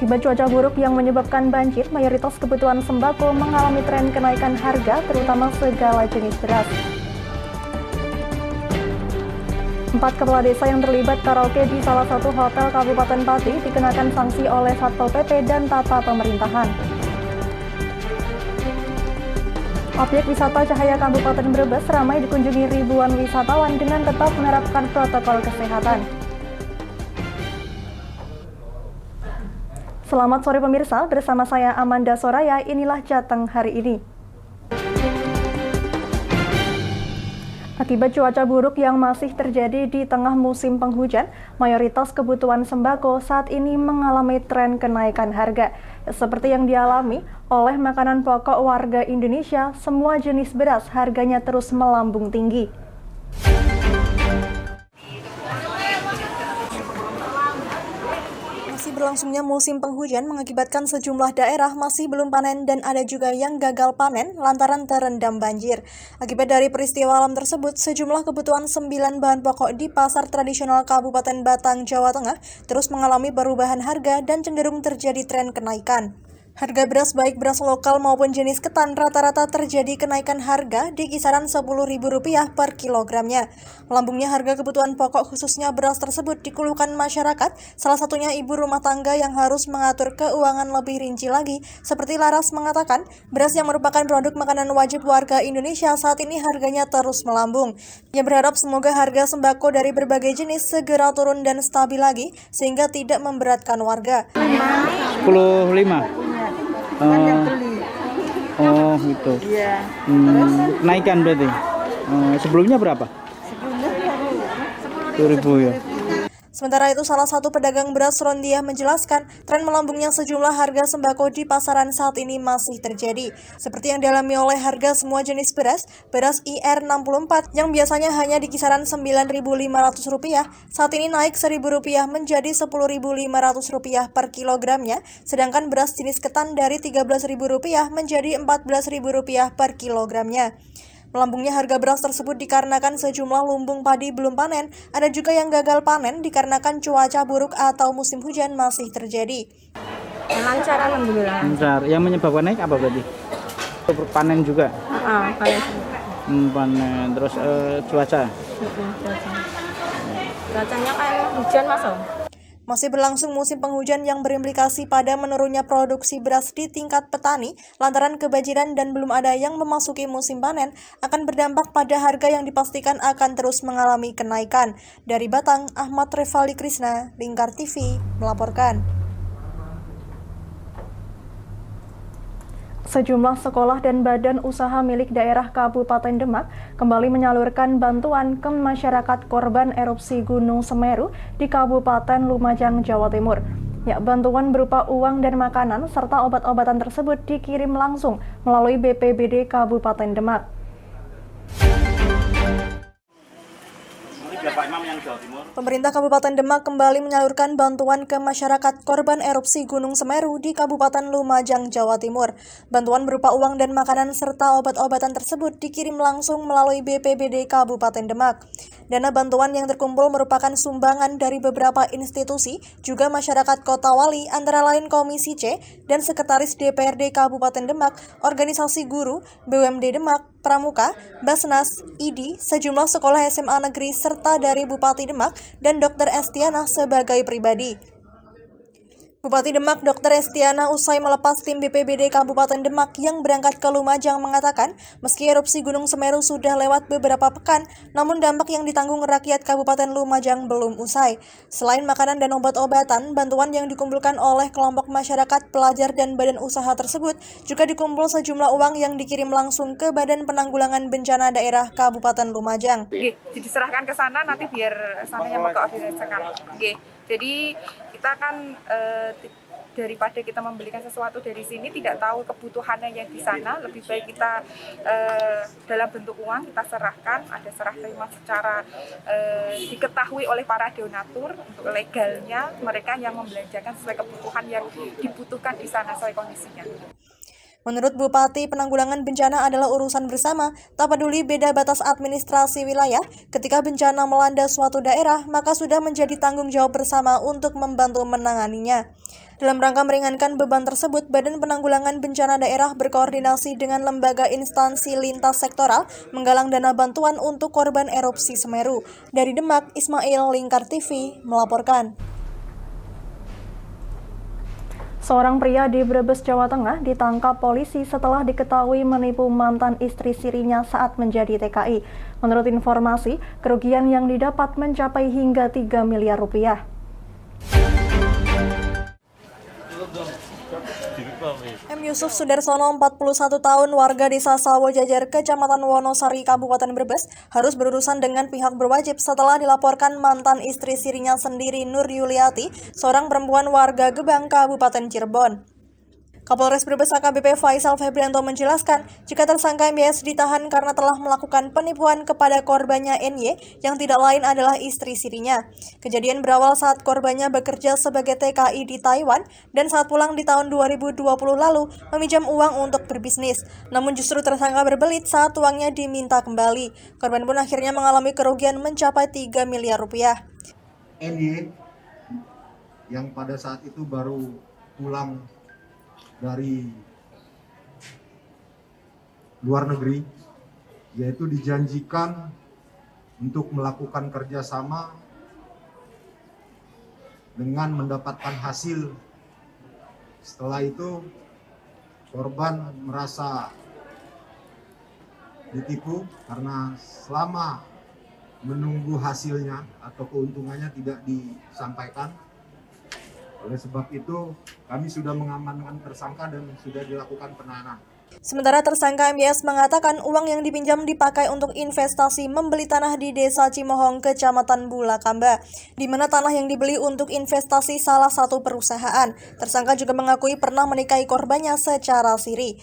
Akibat cuaca buruk yang menyebabkan banjir, mayoritas kebutuhan sembako mengalami tren kenaikan harga, terutama segala jenis beras. 4 kepala desa yang terlibat karaoke di salah satu hotel Kabupaten Pati dikenakan sanksi oleh Satpol PP dan Tata Pemerintahan. Objek wisata Cahaya Kabupaten Brebes ramai dikunjungi ribuan wisatawan dengan tetap menerapkan protokol kesehatan. Selamat sore pemirsa, bersama saya Amanda Soraya, inilah Jateng hari ini. Akibat cuaca buruk yang masih terjadi di tengah musim penghujan, mayoritas kebutuhan sembako saat ini mengalami tren kenaikan harga. Seperti yang dialami oleh makanan pokok warga Indonesia, semua jenis beras harganya terus melambung tinggi. Berlangsungnya musim penghujan mengakibatkan sejumlah daerah masih belum panen dan ada juga yang gagal panen lantaran terendam banjir. Akibat dari peristiwa alam tersebut, sejumlah kebutuhan 9 bahan pokok di pasar tradisional Kabupaten Batang, Jawa Tengah terus mengalami perubahan harga dan cenderung terjadi tren kenaikan. Harga beras baik beras lokal maupun jenis ketan rata-rata terjadi kenaikan harga di kisaran Rp10.000 per kilogramnya. Melambungnya harga kebutuhan pokok khususnya beras tersebut dikeluhkan masyarakat, salah satunya ibu rumah tangga yang harus mengatur keuangan lebih rinci lagi. Seperti Laras mengatakan, beras yang merupakan produk makanan wajib warga Indonesia saat ini harganya terus melambung. Ia berharap semoga harga sembako dari berbagai jenis segera turun dan stabil lagi sehingga tidak memberatkan warga. 10.5. Oh gitu. Iya. Kenaikan berarti. Sebelumnya berapa? Sebelumnya 10.000 ya. Sementara itu, salah satu pedagang beras Rondiah menjelaskan tren melambungnya sejumlah harga sembako di pasaran saat ini masih terjadi. Seperti yang dialami oleh harga semua jenis beras, beras IR64 yang biasanya hanya di kisaran Rp9.500, saat ini naik Rp1.000 menjadi Rp10.500 per kilogramnya, sedangkan beras jenis ketan dari Rp13.000 menjadi Rp14.000 per kilogramnya. Melambungnya harga beras tersebut dikarenakan sejumlah lumbung padi belum panen, ada juga yang gagal panen dikarenakan cuaca buruk atau musim hujan masih terjadi. lancar, alhamdulillah. Lancar. Yang menyebabkan naik apa berarti? Panen juga? Panen. Panen. Terus cuaca? Cuacanya kan hujan masuk. Masih berlangsung musim penghujan yang berimplikasi pada menurunnya produksi beras di tingkat petani lantaran kebanjiran dan belum ada yang memasuki musim panen akan berdampak pada harga yang dipastikan akan terus mengalami kenaikan. Dari Batang, Ahmad Revaldi Krisna, Lingkar TV, melaporkan. Sejumlah sekolah dan badan usaha milik daerah Kabupaten Demak kembali menyalurkan bantuan ke masyarakat korban erupsi Gunung Semeru di Kabupaten Lumajang, Jawa Timur. Ya, bantuan berupa uang dan makanan serta obat-obatan tersebut dikirim langsung melalui BPBD Kabupaten Demak. Pemerintah Kabupaten Demak kembali menyalurkan bantuan ke masyarakat korban erupsi Gunung Semeru di Kabupaten Lumajang, Jawa Timur. Bantuan berupa uang dan makanan serta obat-obatan tersebut dikirim langsung melalui BPBD Kabupaten Demak. Dana bantuan yang terkumpul merupakan sumbangan dari beberapa institusi, juga masyarakat Kota Wali, antara lain Komisi C dan Sekretaris DPRD Kabupaten Demak, organisasi guru, BUMD Demak, Pramuka, Basnas, ID, sejumlah sekolah SMA negeri, serta dari Bupati Demak dan Dr. Estiana sebagai pribadi. Bupati Demak Dr. Estiana usai melepas tim BPBD Kabupaten Demak yang berangkat ke Lumajang mengatakan, meski erupsi Gunung Semeru sudah lewat beberapa pekan, namun dampak yang ditanggung rakyat Kabupaten Lumajang belum usai. Selain makanan dan obat-obatan, bantuan yang dikumpulkan oleh kelompok masyarakat, pelajar, dan badan usaha tersebut juga dikumpul sejumlah uang yang dikirim langsung ke Badan Penanggulangan Bencana Daerah Kabupaten Lumajang. Diserahkan ke sana nanti biar sananya mengkoordinasikan. Jadi kita kan daripada kita membelikan sesuatu dari sini tidak tahu kebutuhannya yang di sana, lebih baik kita dalam bentuk uang kita serahkan, ada serah terima secara diketahui oleh para donatur untuk legalnya mereka yang membelanjakan sesuai kebutuhan yang dibutuhkan di sana sesuai kondisinya. Menurut Bupati, penanggulangan bencana adalah urusan bersama, tak peduli beda batas administrasi wilayah. Ketika bencana melanda suatu daerah, maka sudah menjadi tanggung jawab bersama untuk membantu menanganinya. Dalam rangka meringankan beban tersebut, Badan Penanggulangan Bencana Daerah berkoordinasi dengan lembaga instansi lintas sektoral menggalang dana bantuan untuk korban erupsi Semeru. Dari Demak, Ismail, Lingkar TV melaporkan. Seorang pria di Brebes, Jawa Tengah ditangkap polisi setelah diketahui menipu mantan istri sirinya saat menjadi TKI. Menurut informasi, kerugian yang didapat mencapai hingga 3 miliar rupiah. M. Yusuf Sudarsono, 41 tahun, warga desa Sawo Jajar, Kecamatan Wonosari, Kabupaten Brebes, harus berurusan dengan pihak berwajib setelah dilaporkan mantan istri sirinya sendiri, Nur Yuliati, seorang perempuan warga Gebang, Kabupaten Cirebon. Kapolres Brebes AKBP Faisal Febrianto menjelaskan, jika tersangka MYS ditahan karena telah melakukan penipuan kepada korbannya NY yang tidak lain adalah istri sirinya. Kejadian berawal saat korbannya bekerja sebagai TKI di Taiwan dan saat pulang di tahun 2020 lalu meminjam uang untuk berbisnis. Namun justru tersangka berbelit saat uangnya diminta kembali. Korban pun akhirnya mengalami kerugian mencapai 3 miliar rupiah. NY yang pada saat itu baru pulang dari luar negeri, yaitu dijanjikan untuk melakukan kerjasama dengan mendapatkan hasil. Setelah itu korban merasa ditipu karena selama menunggu hasilnya atau keuntungannya tidak disampaikan. Oleh sebab itu, kami sudah mengamankan tersangka dan sudah dilakukan penahanan. Sementara tersangka MYS mengatakan uang yang dipinjam dipakai untuk investasi membeli tanah di Desa Cimohong, Kecamatan Bulakamba, di mana tanah yang dibeli untuk investasi salah satu perusahaan. Tersangka juga mengakui pernah menikahi korbannya secara siri.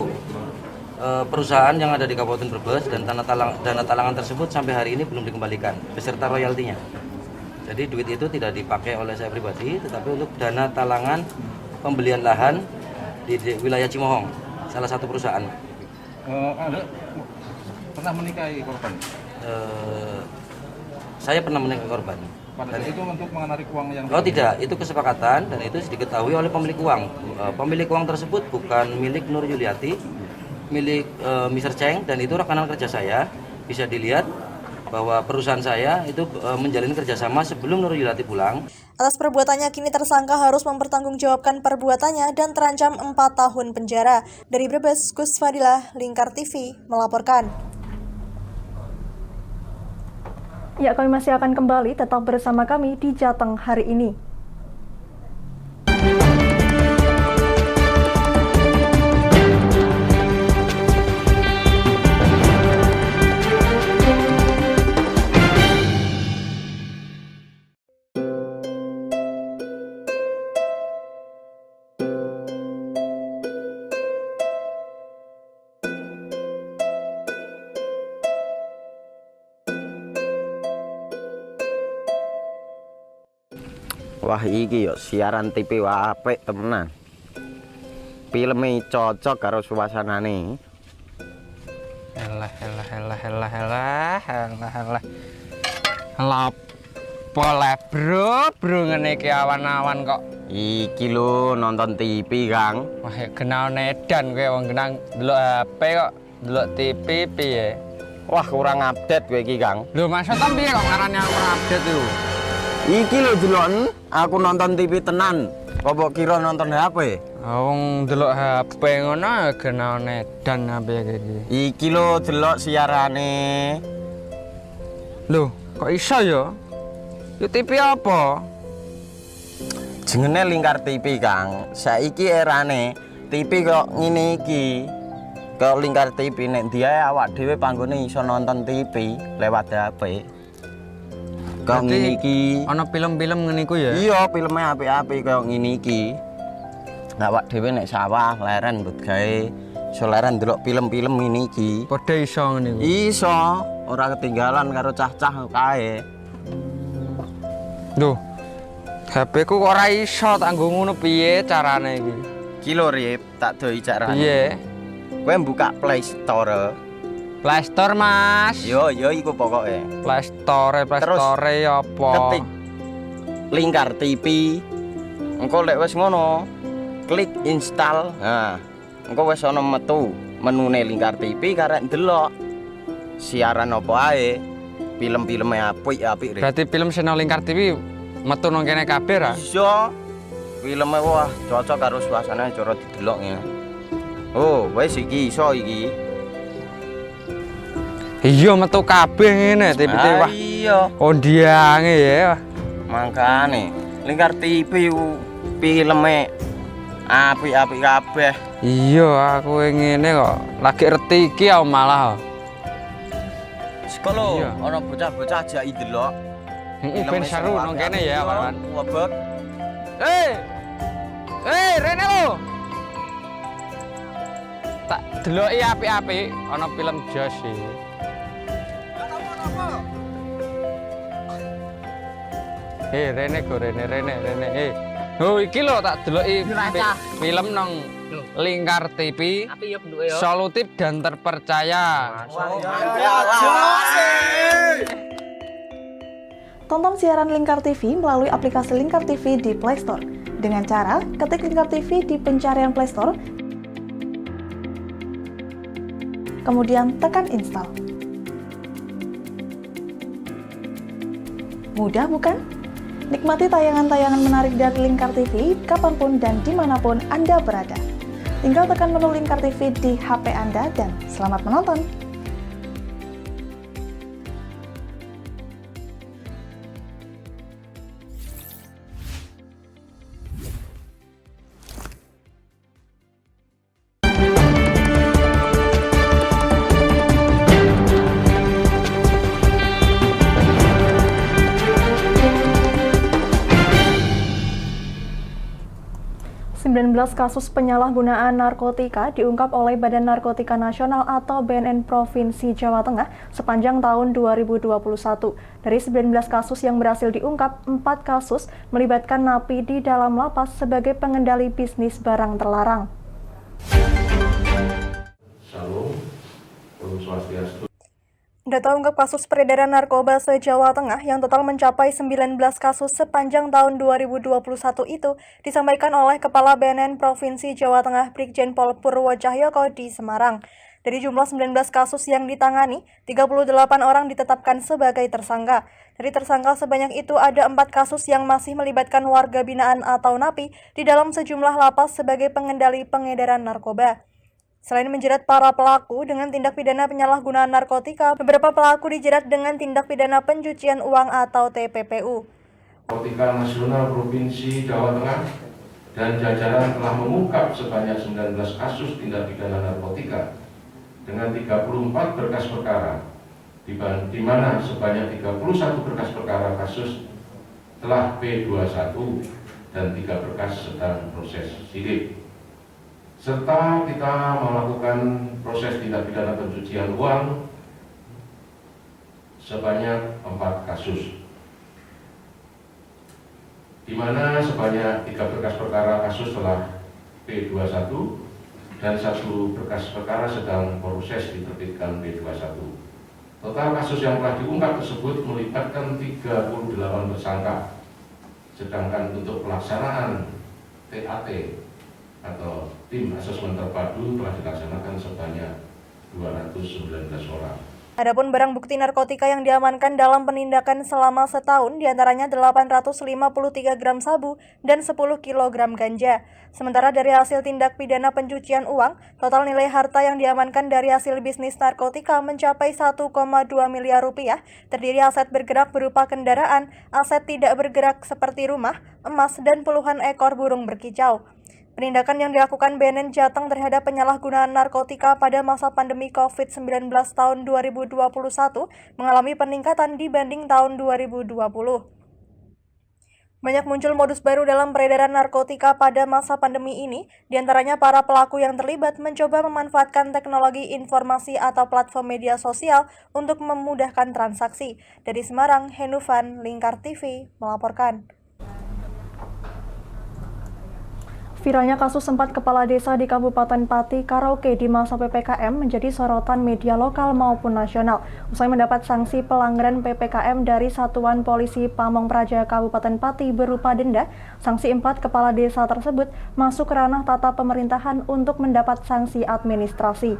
Perusahaan yang ada di Kabupaten Brebes dan dana talangan tersebut sampai hari ini belum dikembalikan beserta royaltinya. Jadi duit itu tidak dipakai oleh saya pribadi, tetapi untuk dana talangan pembelian lahan di wilayah Cimohong, salah satu perusahaan. Anda pernah menikahi korban? Saya pernah menikahi korban. Pada saat itu untuk menarik uang yang... Oh tidak, itu kesepakatan dan itu diketahui oleh pemilik uang. Pemilik uang tersebut bukan milik Nur Yuliati, milik Mr. Cheng, dan itu rekanan kerja saya. Bisa dilihat bahwa perusahaan saya itu menjalin kerjasama sebelum Nur Yuliati pulang. Atas perbuatannya, kini tersangka harus mempertanggungjawabkan perbuatannya dan terancam 4 tahun penjara. Dari Brebes, Gus Fadilah, Lingkar TV melaporkan. Ya, kami masih akan kembali, tetap bersama kami di Jateng hari ini. Wah iki yo siaran TV wah apik temenan. Filme cocok karo suasanane. Elah. Boleh bro ngene iki awan-awan kok. Iki lho nonton TV, Kang. Wah, kenal nedan kowe wong genang delok HP kok delok TV piye? Wah, kurang update kowe iki, Kang. Lho, maksudnya piye kok ngarane aku update yo? Iki lho delok aku nonton TV tenan. Apa kira nonton HP? Wong delok HP ngono kenal nedan apa iki. Iki lho delok siarane. Lho, kok iso ya? Yo TV apa? Jenenge Lingkar TV, Kang. Saiki erane TV kok ngene iki. Kok Lingkar TV nek dia awak dhewe panggone iso nonton TV lewat HP. Kok ngene iki. Ana film-film ngene iku ya? Iya, filme apik-apik kaya ngene iki. Awak dhewe nek sawah leren mbut gawe iso leren ndelok film-film ngene iki. Padha iso ngene iku. Iso, ora ketinggalan karo cah-cah kae. Lho, HP ku kok ora iso tak nggo ngono piye carane iki? Iki lho Rip, tak doi carane. Piye? Kowe buka Play Store. Play Store, Mas. Yo iku pokoke. Play Store apa? Ketik Lingkar TV. Engko lek wis ngono, klik install. Nah, engko wis ana metu menune Lingkar TV karek ndelok siaran apa ae. Film-filme apik-apik. Berarti film channel Lingkar TV metu nang kene kabeh ra? Iso. Filme wah cocok karo suasana cara didelok ya. Oh, wis iki iso iki. Iya metu kabeh ngene TV wah. Iya. Kondiange ya. Mangkane Lingkar TV filme apik-apik kabeh. Iya, aku ngene kok. Lagi reti iki aku malah. Sekolo Iya. ana bocah-bocah ajak delok. Heeh, ben seru nang kene ya, Pak. Wabek. Rene lo. Tak deloki apik-apik ana film Jos iki. Rene go Rene. Oh iki lho tak deloki film nang Lingkar TV. Solutif dan terpercaya. Tonton siaran Lingkar TV melalui aplikasi Lingkar TV di Play Store. Dengan cara ketik Lingkar TV di pencarian Play Store, kemudian tekan install. Mudah bukan? Nikmati tayangan-tayangan menarik dari Lingkar TV kapanpun dan dimanapun Anda berada. Tinggal tekan menu Lingkar TV di HP Anda dan selamat menonton! Kasus penyalahgunaan narkotika diungkap oleh Badan Narkotika Nasional atau BNN Provinsi Jawa Tengah sepanjang tahun 2021. Dari 19 kasus yang berhasil diungkap, 4 kasus melibatkan napi di dalam lapas sebagai pengendali bisnis barang terlarang. Data ungkap kasus peredaran narkoba se-Jawa Tengah yang total mencapai 19 kasus sepanjang tahun 2021 itu disampaikan oleh Kepala BNN Provinsi Jawa Tengah Brigjen Pol Purwocahyoko di Semarang. Dari jumlah 19 kasus yang ditangani, 38 orang ditetapkan sebagai tersangka. Dari tersangka sebanyak itu ada 4 kasus yang masih melibatkan warga binaan atau napi di dalam sejumlah lapas sebagai pengendali pengedaran narkoba. Selain menjerat para pelaku dengan tindak pidana penyalahgunaan narkotika, beberapa pelaku dijerat dengan tindak pidana pencucian uang atau TPPU. Narkotika Nasional Provinsi Jawa Tengah dan jajaran telah mengungkap sebanyak 19 kasus tindak pidana narkotika dengan 34 berkas perkara, di mana sebanyak 31 berkas perkara kasus telah P21 dan 3 berkas sedang proses sidik. Serta kita melakukan proses tindak pidana pencucian uang sebanyak 4 kasus, di mana sebanyak 3 berkas perkara kasus telah P21 dan 1 berkas perkara sedang proses diterbitkan P21. Total kasus yang telah diungkap tersebut melibatkan 38 tersangka, sedangkan untuk pelaksanaan TAT atau tim asesmen terpadu telah dilaksanakan sebanyak 219 orang. Adapun barang bukti narkotika yang diamankan dalam penindakan selama setahun diantaranya 853 gram sabu dan 10 kg ganja. Sementara dari hasil tindak pidana pencucian uang, total nilai harta yang diamankan dari hasil bisnis narkotika mencapai 1,2 miliar rupiah, terdiri aset bergerak berupa kendaraan, aset tidak bergerak seperti rumah, emas, dan puluhan ekor burung berkicau. Penindakan yang dilakukan BNN Jateng terhadap penyalahgunaan narkotika pada masa pandemi COVID-19 tahun 2021 mengalami peningkatan dibanding tahun 2020. Banyak muncul modus baru dalam peredaran narkotika pada masa pandemi ini, diantaranya para pelaku yang terlibat mencoba memanfaatkan teknologi informasi atau platform media sosial untuk memudahkan transaksi. Dari Semarang, Henufan, Lingkar TV, melaporkan. Viralnya kasus 4 kepala desa di Kabupaten Pati karaoke di masa PPKM menjadi sorotan media lokal maupun nasional. Usai mendapat sanksi pelanggaran PPKM dari Satuan Polisi Pamong Praja Kabupaten Pati berupa denda, sanksi 4 kepala desa tersebut masuk ke ranah tata pemerintahan untuk mendapat sanksi administrasi.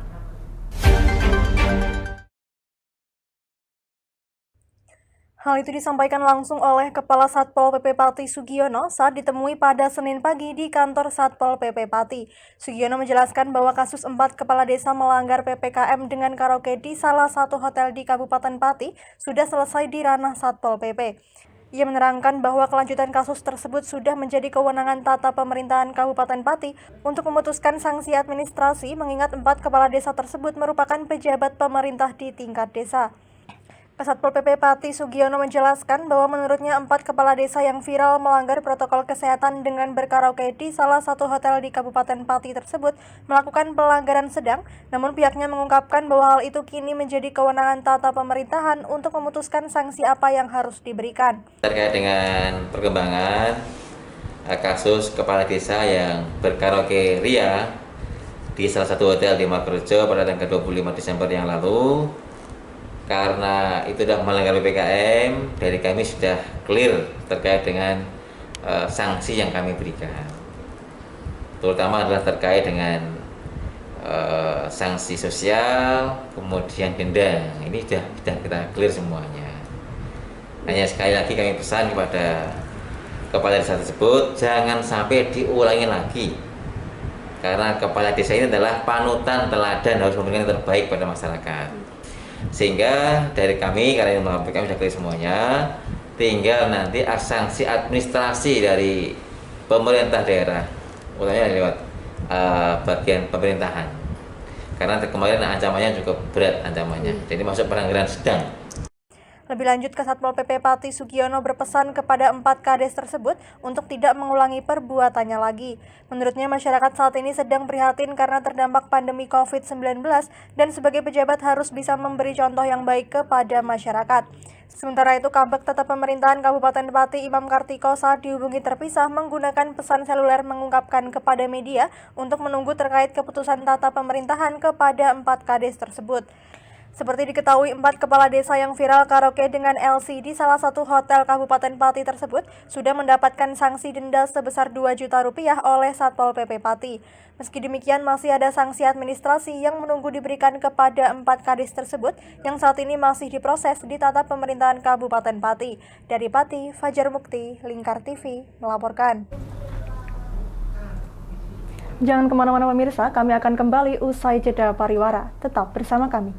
Hal itu disampaikan langsung oleh Kepala Satpol PP Pati Sugiono saat ditemui pada Senin pagi di kantor Satpol PP Pati. Sugiono menjelaskan bahwa kasus 4 kepala desa melanggar PPKM dengan karaoke di salah satu hotel di Kabupaten Pati sudah selesai di ranah Satpol PP. Ia menerangkan bahwa kelanjutan kasus tersebut sudah menjadi kewenangan tata pemerintahan Kabupaten Pati untuk memutuskan sanksi administrasi mengingat 4 kepala desa tersebut merupakan pejabat pemerintah di tingkat desa. Kasatpol PP Pati Sugiono menjelaskan bahwa menurutnya 4 kepala desa yang viral melanggar protokol kesehatan dengan berkaraoke di salah satu hotel di Kabupaten Pati tersebut melakukan pelanggaran sedang, namun pihaknya mengungkapkan bahwa hal itu kini menjadi kewenangan tata pemerintahan untuk memutuskan sanksi apa yang harus diberikan. Terkait dengan perkembangan kasus kepala desa yang berkaraoke ria di salah satu hotel di Magerejo pada tanggal 25 Desember yang lalu, karena itu sudah melanggar PPKM, dari kami sudah clear terkait dengan sanksi yang kami berikan. Terutama adalah terkait dengan sanksi sosial, kemudian denda. Ini sudah kita clear semuanya. Hanya sekali lagi kami pesan kepada kepala desa tersebut, jangan sampai diulangi lagi. Karena kepala desa ini adalah panutan teladan, harus memberikan yang terbaik pada masyarakat. Sehingga dari kami, karena kami sudah clear semuanya, tinggal nanti sanksi administrasi dari pemerintah daerah, utamanya lewat bagian pemerintahan. Karena kemarin ancamannya cukup berat ancamannya, jadi masuk pelanggaran sedang. Lebih lanjut, Kasatpol PP Pati Sugiono berpesan kepada 4 kades tersebut untuk tidak mengulangi perbuatannya lagi. Menurutnya masyarakat saat ini sedang prihatin karena terdampak pandemi COVID-19 dan sebagai pejabat harus bisa memberi contoh yang baik kepada masyarakat. Sementara itu, Kabag Tata Pemerintahan Kabupaten Pati Imam Kartiko saat dihubungi terpisah menggunakan pesan seluler mengungkapkan kepada media untuk menunggu terkait keputusan tata pemerintahan kepada 4 kades tersebut. Seperti diketahui, 4 kepala desa yang viral karaoke dengan LC di salah satu hotel Kabupaten Pati tersebut sudah mendapatkan sanksi denda sebesar 2 juta rupiah oleh Satpol PP Pati. Meski demikian, masih ada sanksi administrasi yang menunggu diberikan kepada 4 kades tersebut yang saat ini masih diproses di tata pemerintahan Kabupaten Pati. Dari Pati, Fajar Mukti, Lingkar TV, melaporkan. Jangan kemana-mana pemirsa, kami akan kembali usai jeda pariwara. Tetap bersama kami.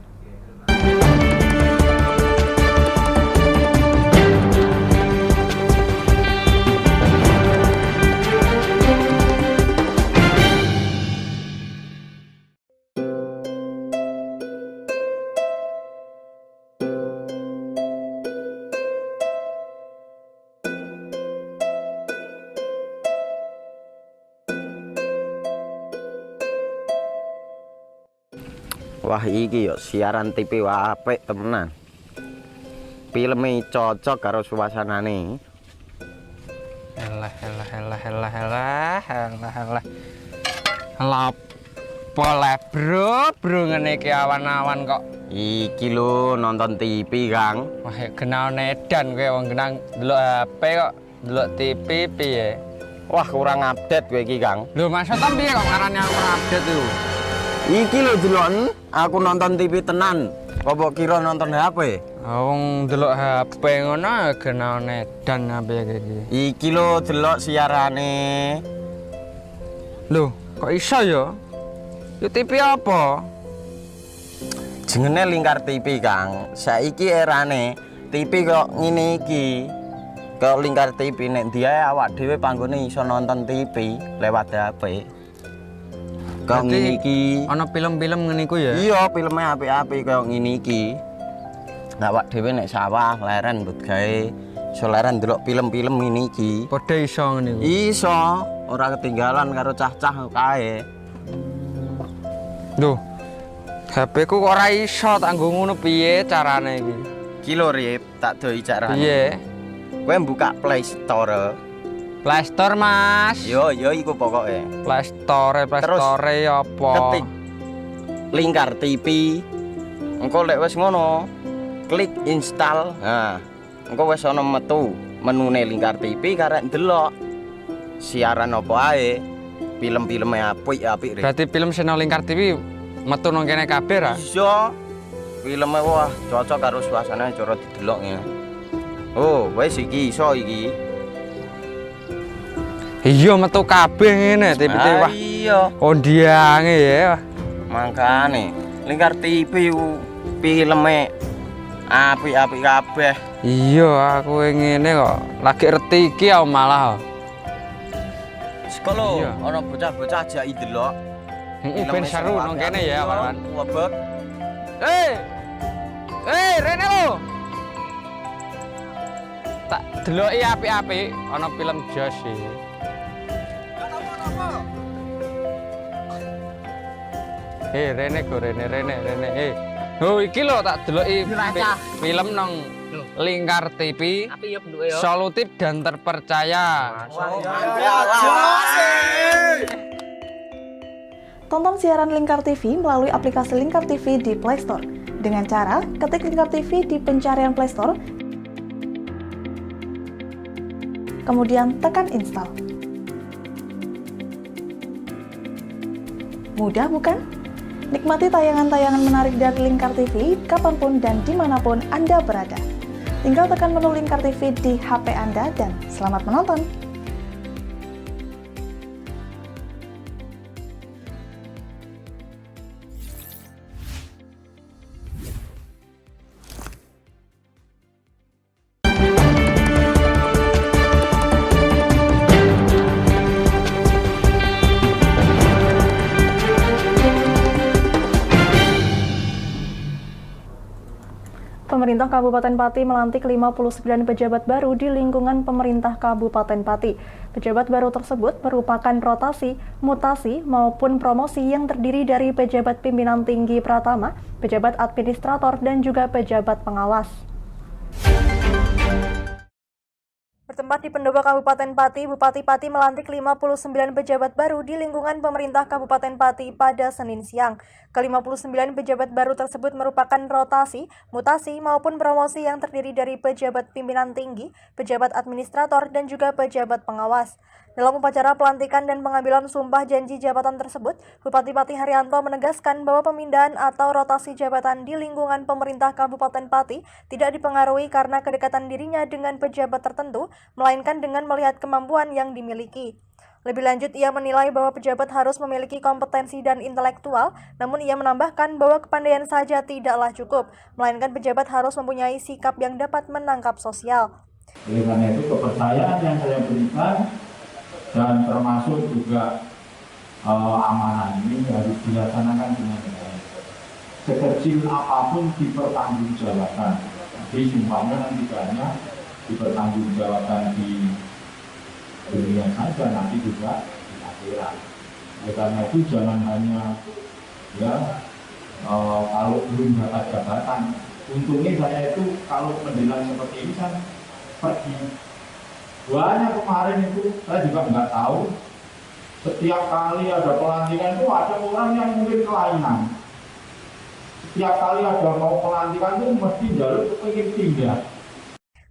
Wah, iki yo siaran TV wah apik temenan. Filme cocok karo suasanane. Elah. Boleh bro ngene iki awan-awan kok. Iki lho nonton TV, Kang. Wah, kenal nedan kowe wong genang delok HP kok delok TV piye? Wah, kurang update kowe iki, Kang. Lho, maksudnya piye kok ngarane aku update itu? Iki lho delok aku nonton TV tenan. Apa kira nonton HP? Wong delok HP ngono kenal nedan apa iki. Iki lho delok siarane. Lho, kok iso ya? Yo TV apa? Jenenge Lingkar TV, Kang. Saiki erane TV kok ngene iki. Kok Lingkar TV nek dia awak dhewe panggone iso nonton TV lewat HP. Kok ngene iki. Ana film-film ngene iku ya? Iya, filme apik-apik kaya ngene iki. Nah, awak dhewe nek sawah leren mbut gawe iso leren ndelok film-film ngene iki. Padha iso ngene iku. Iso, ora ketinggalan karo cah-cah kae. Lho, HP ku kok ora iso tak nggo ngono piye carane iki? Ki lho Rip, tak doi carane. Piye? Kowe buka Play Store. Playstore Mas. Yo iku pokoke. Playstore apa? Ketik Lingkar TV. Engko lek wis ngono, klik install. Nah, engko wis ana metu menune Lingkar TV karek ndelok siaran apa ae. Film-filme apik-apik. Berarti film sing nang Lingkar TV metu nang kene kabeh ra? Iso. Filme wah cocok karo suasana cara didelok ngene. Oh, wis iki iso iki. Iya metu kabeh ngene TV-TV wah. Iya. Kondiange ya. Mangkane Lingkar TV filme apik-apik kabeh. Iya, aku ngene kok. Lagi retiki aku malah. Sekolah Iya. ana bocah-bocah ajak delok. Ben seru nang kene ya, Pak. Wabek. Rene lo. Tak deloki apik-apik ana film Jos iki. Rene go Rene. Oh iki lho tak deloki film nang Lingkar TV. Solutif dan terpercaya. Tonton siaran Lingkar TV melalui aplikasi Lingkar TV di Play Store. Dengan cara ketik Lingkar TV di pencarian Play Store, kemudian tekan install. Mudah bukan? Nikmati tayangan-tayangan menarik dari Lingkar TV kapanpun dan dimanapun Anda berada. Tinggal tekan menu Lingkar TV di HP Anda dan selamat menonton! Pemerintah Kabupaten Pati melantik 59 pejabat baru di lingkungan pemerintah Kabupaten Pati. Pejabat baru tersebut merupakan rotasi, mutasi, maupun promosi yang terdiri dari pejabat pimpinan tinggi pratama, pejabat administrator, dan juga pejabat pengawas. Bertempat di Pendopo Kabupaten Pati, Bupati Pati melantik 59 pejabat baru di lingkungan pemerintah Kabupaten Pati pada Senin siang. Ke-59 pejabat baru tersebut merupakan rotasi, mutasi, maupun promosi yang terdiri dari pejabat pimpinan tinggi, pejabat administrator, dan juga pejabat pengawas. Dalam upacara pelantikan dan pengambilan sumpah janji jabatan tersebut, Bupati Pati Haryanto menegaskan bahwa pemindahan atau rotasi jabatan di lingkungan pemerintah Kabupaten Pati tidak dipengaruhi karena kedekatan dirinya dengan pejabat tertentu, melainkan dengan melihat kemampuan yang dimiliki. Lebih lanjut, ia menilai bahwa pejabat harus memiliki kompetensi dan intelektual, namun ia menambahkan bahwa kepandaian saja tidaklah cukup, melainkan pejabat harus mempunyai sikap yang dapat menangkap sosial. Oleh karena itu, kepercayaan yang saya berikan dan termasuk juga amanah ini harus dilaksanakan dengan baik. Sekecil apapun dipertanggungjawabkan. Jadi sumpahnya nanti hanya dipertanggungjawabkan di dunia saja, nanti juga di akhirat. Oleh karena itu jangan hanya kalau belum dapat jabatan. Untungnya saya itu kalau menjelang seperti ini kan pergi. Banyak kemarin itu saya juga nggak tahu. Setiap kali ada pelantikan itu ada orang yang mungkin kelainan. Setiap kali ada mau pelantikan itu mesti jalur pengen pindah.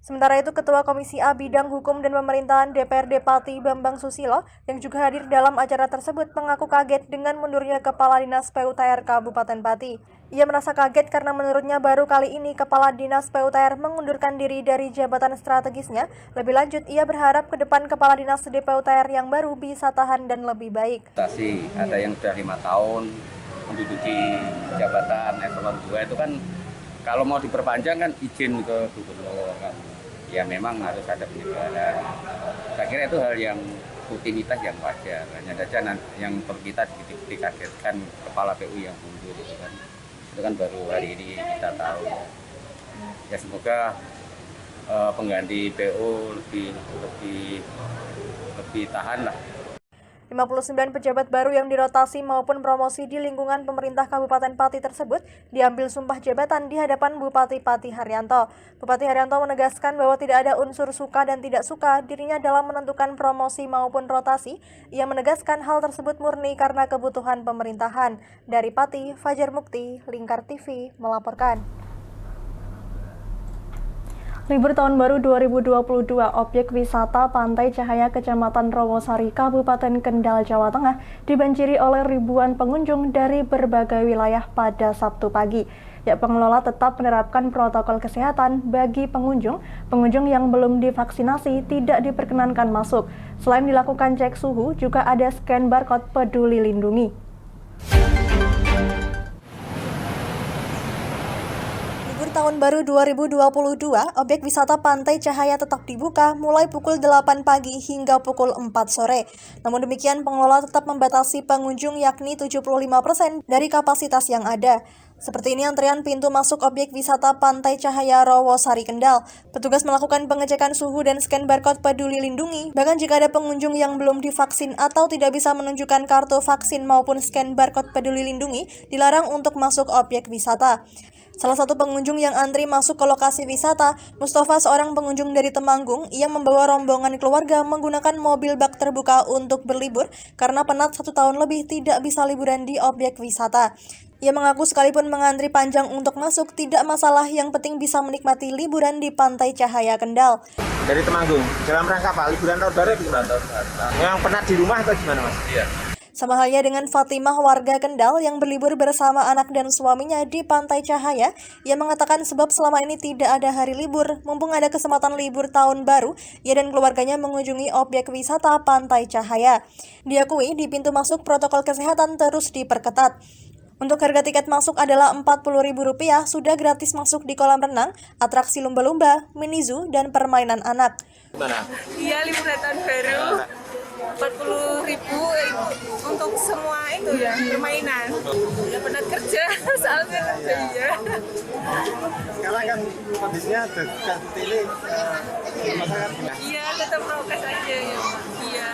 Sementara itu, Ketua Komisi A Bidang Hukum dan Pemerintahan DPRD Pati Bambang Susilo yang juga hadir dalam acara tersebut mengaku kaget dengan mundurnya Kepala Dinas PUTR Kabupaten Pati. Ia merasa kaget karena menurutnya baru kali ini Kepala Dinas PUTR mengundurkan diri dari jabatan strategisnya. Lebih lanjut, ia berharap ke depan Kepala Dinas DPUTR yang baru bisa tahan dan lebih baik. Ada yang sudah 5 tahun menduduki jabatan eselon 2 itu kan kalau mau diperpanjang kan izin ke gubernur kan. Ya memang harus ada penyegaran. Saya kira itu hal yang rutinitas yang wajar. Hanya saja yang perlu kita dikagetkan kepala PU yang mundur gitu kan. Itu kan baru hari ini kita tahu. Ya semoga pengganti PU lebih tahan lah. 59 pejabat baru yang dirotasi maupun promosi di lingkungan pemerintah Kabupaten Pati tersebut diambil sumpah jabatan di hadapan Bupati Pati Haryanto. Bupati Haryanto menegaskan bahwa tidak ada unsur suka dan tidak suka dirinya dalam menentukan promosi maupun rotasi. Ia menegaskan hal tersebut murni karena kebutuhan pemerintahan. Dari Pati, Fajar Mukti, Lingkar TV melaporkan. Libur Tahun Baru 2022, objek wisata Pantai Cahaya Kecamatan Rawosari, Kabupaten Kendal, Jawa Tengah dibanjiri oleh ribuan pengunjung dari berbagai wilayah pada Sabtu pagi. Ya, pengelola tetap menerapkan protokol kesehatan bagi pengunjung yang belum divaksinasi tidak diperkenankan masuk. Selain dilakukan cek suhu, juga ada scan barcode Peduli Lindungi. Tahun Baru 2022, objek wisata Pantai Cahaya tetap dibuka mulai pukul 8 pagi hingga pukul 4 sore. Namun demikian, pengelola tetap membatasi pengunjung yakni 75% dari kapasitas yang ada. Seperti ini antrian pintu masuk objek wisata Pantai Cahaya Rawosari Kendal. Petugas melakukan pengecekan suhu dan scan barcode Peduli Lindungi. Bahkan jika ada pengunjung yang belum divaksin atau tidak bisa menunjukkan kartu vaksin maupun scan barcode Peduli Lindungi, dilarang untuk masuk objek wisata. Salah satu pengunjung yang antri masuk ke lokasi wisata, Mustafa, seorang pengunjung dari Temanggung, yang membawa rombongan keluarga menggunakan mobil bak terbuka untuk berlibur karena penat 1 tahun lebih tidak bisa liburan di objek wisata. Ia mengaku sekalipun mengantri panjang untuk masuk tidak masalah, yang penting bisa menikmati liburan di Pantai Cahaya Kendal. Dari Temanggung, dalam rangka apa? Liburan tahun baru gimana? Yang penat di rumah atau gimana, Mas? Iya. Sama halnya dengan Fatimah, warga Kendal yang berlibur bersama anak dan suaminya di Pantai Cahaya. Ia mengatakan sebab selama ini tidak ada hari libur, mumpung ada kesempatan libur tahun baru, ia dan keluarganya mengunjungi objek wisata Pantai Cahaya. Diakui di pintu masuk protokol kesehatan terus diperketat. Untuk harga tiket masuk adalah Rp40.000, sudah gratis masuk di kolam renang, atraksi lumba-lumba, mini zoo, dan permainan anak. Gimana? Iya, liburan tahun baru. 40.000 untuk semua itu ya, permainan. Ya penat kerja, soalnya kerja ya. Sekarang kan kondisinya dekat ini masyarakat. Iya, tetap prokes aja ya. Iya.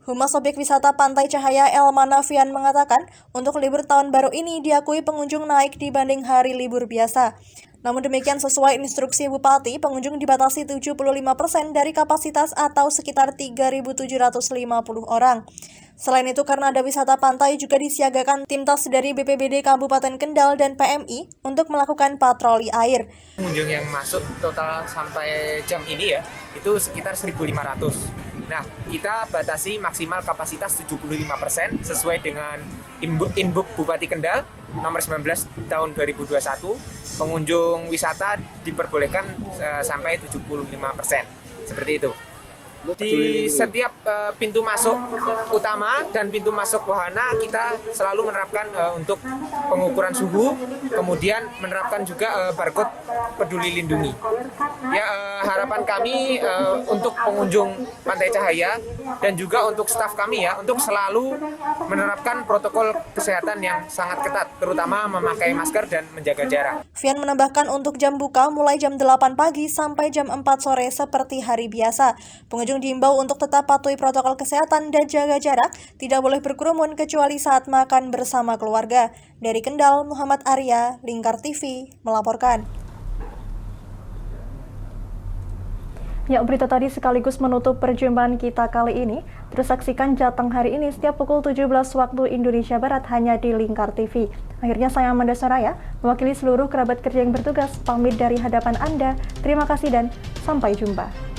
Humas objek wisata Pantai Cahaya Elmanafian mengatakan, untuk libur tahun baru ini diakui pengunjung naik dibanding hari libur biasa. Namun demikian, sesuai instruksi Bupati, pengunjung dibatasi 75% dari kapasitas atau sekitar 3.750 orang. Selain itu, karena ada wisata pantai, juga disiagakan tim tas dari BPBD Kabupaten Kendal dan PMI untuk melakukan patroli air. Pengunjung yang masuk total sampai jam ini ya, itu sekitar 1.500. Nah, kita batasi maksimal kapasitas 75% sesuai dengan Inbuk Bupati Kendal nomor 19 tahun 2021. Pengunjung wisata diperbolehkan sampai 75%. Seperti itu. Di setiap pintu masuk utama dan pintu masuk wahana kita selalu menerapkan untuk pengukuran suhu, kemudian menerapkan juga barcode Peduli Lindungi. Ya, harapan kami untuk pengunjung Pantai Cahaya dan juga untuk staf kami ya, untuk selalu menerapkan protokol kesehatan yang sangat ketat, terutama memakai masker dan menjaga jarak. Fian menambahkan untuk jam buka mulai jam 8 pagi sampai jam 4 sore seperti hari biasa. Pengunjung diimbau untuk tetap patuhi protokol kesehatan dan jaga jarak, tidak boleh berkerumun kecuali saat makan bersama keluarga. Dari Kendal, Muhammad Arya, Lingkar TV, melaporkan. Ya, berita tadi sekaligus menutup perjumpaan kita kali ini. Terus saksikan Jateng hari ini setiap pukul 17 waktu Indonesia Barat hanya di Lingkar TV. Akhirnya saya Amanda Soraya, mewakili seluruh kerabat kerja yang bertugas, pamit dari hadapan Anda. Terima kasih dan sampai jumpa.